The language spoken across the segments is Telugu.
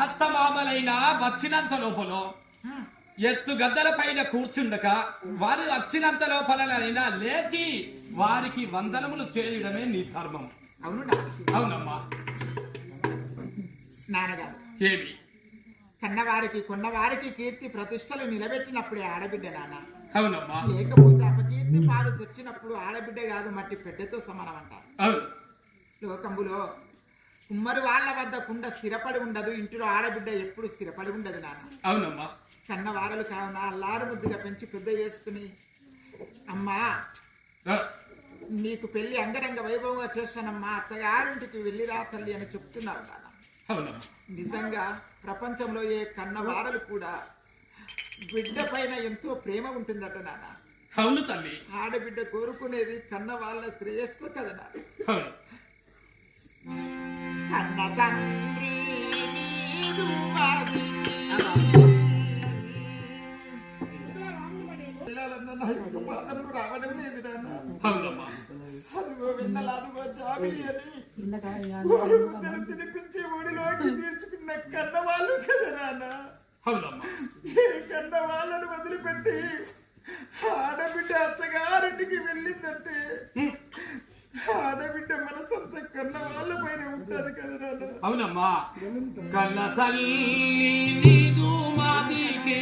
అత్త మామలైనా వచ్చినంత లోపల ఎత్తు గద్దల పైన కూర్చుండక వారు వచ్చినంత లోపలైనా లేచి వారికి వందనములు చేయడమే నీ ధర్మం. అవునమ్మా. నాన్నగారు ఏమి కన్నవారికి కొన్నవారికి కీర్తి ప్రతిష్టలు నిలబెట్టినప్పుడే ఆడబిడ్డ నాన్న. అవునమ్మా. లేకపోతే అపకీర్తి పాలు తెచ్చినప్పుడు ఆడబిడ్డ కాదు మట్టి పెద్దతో సమానం అంటారు. అవును. లోకంబులో కుమ్మరి వాళ్ళ వద్ద కుండ స్థిరపడి ఉండదు, ఇంటిలో ఆడబిడ్డ ఎప్పుడు స్థిరపడి ఉండదు నాన్న. అవునమ్మా. కన్నవారలు కావున అల్లారు ముద్దుగా పెంచి పెద్ద చేసుకుని అమ్మా నీకు పెళ్లి అంగరంగ వైభవంగా చేశానమ్మా, అత్తగారింటికి వెళ్ళిరా తల్లి అని చెప్తున్నారు నాన్న. నిజంగా ప్రపంచంలో ఏ కన్నవారలు కూడా బిడ్డ పైన ఎంతో ప్రేమ ఉంటుందట నాన్న. అవును తల్లి. ఆడబిడ్డ కోరుకునేది కన్న వాళ్ళ శ్రేయస్సు కదా నాన్న. కన్న తండ్రి రావడం లేదు నాన్న. అదిగో విన్నలాదుగో జాబిలి అని తినిపించి ఊడిలోకి తీర్చుకున్న కన్న వాళ్ళు కదా నాన్న. కన్న వాళ్ళను వదిలిపెట్టి ఆడబిడ్డ అత్తగారింటికి వెళ్ళిందంటే ఆడబిడ్డ మనసంతా కన్న వాళ్ళ పైన ఉంటుంది కదా నాన్న. అవునమ్మా. కన్న తల్లి నీదు మాదికి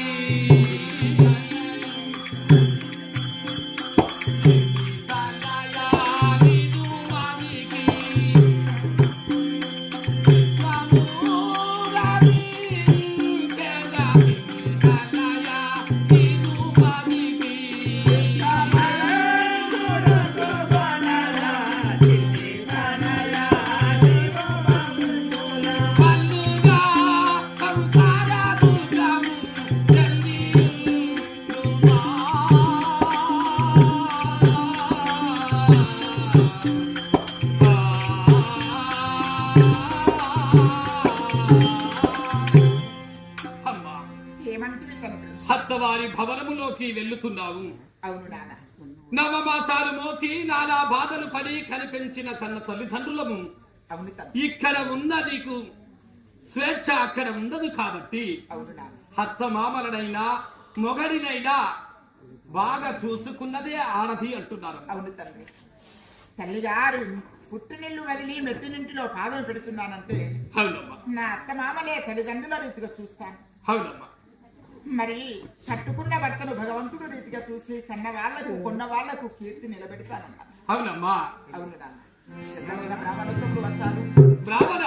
హస్తవారి భవనములోకి వెళ్ళుతున్నావు. అవును నాన్న. నవమాసాలు మోసి నానా బాధలు పడి కనిపించిన తన తల్లిదండ్రులము ఇక్కడ ఉన్న నీకు స్వేచ్ఛ అక్కడ ఉండదు కాబట్టి హస్త మామలనైనా మొగడినైనా బాగా చూసుకున్నదే ఆడది అంటున్నారు. అవును తండ్రి. తల్లిగారు పుట్టినిల్లు వదిలి మెట్టినింటిలో పాదం పెడుతున్నానంటే నా అత్త మామలే తల్లిదండ్రుల రీతిగా చూస్తాను. అవునమ్మా. మరి కట్టుకున్న భర్తను భగవంతుడు రీతిగా చూసి కన్న వాళ్లకు కొన్న వాళ్లకు కీర్తి నిలబెడతానన్నా. అవునమ్మా. అవును నాన్న. బ్రాహ్మణోత్తములు వచ్చారు. బ్రాహ్మణ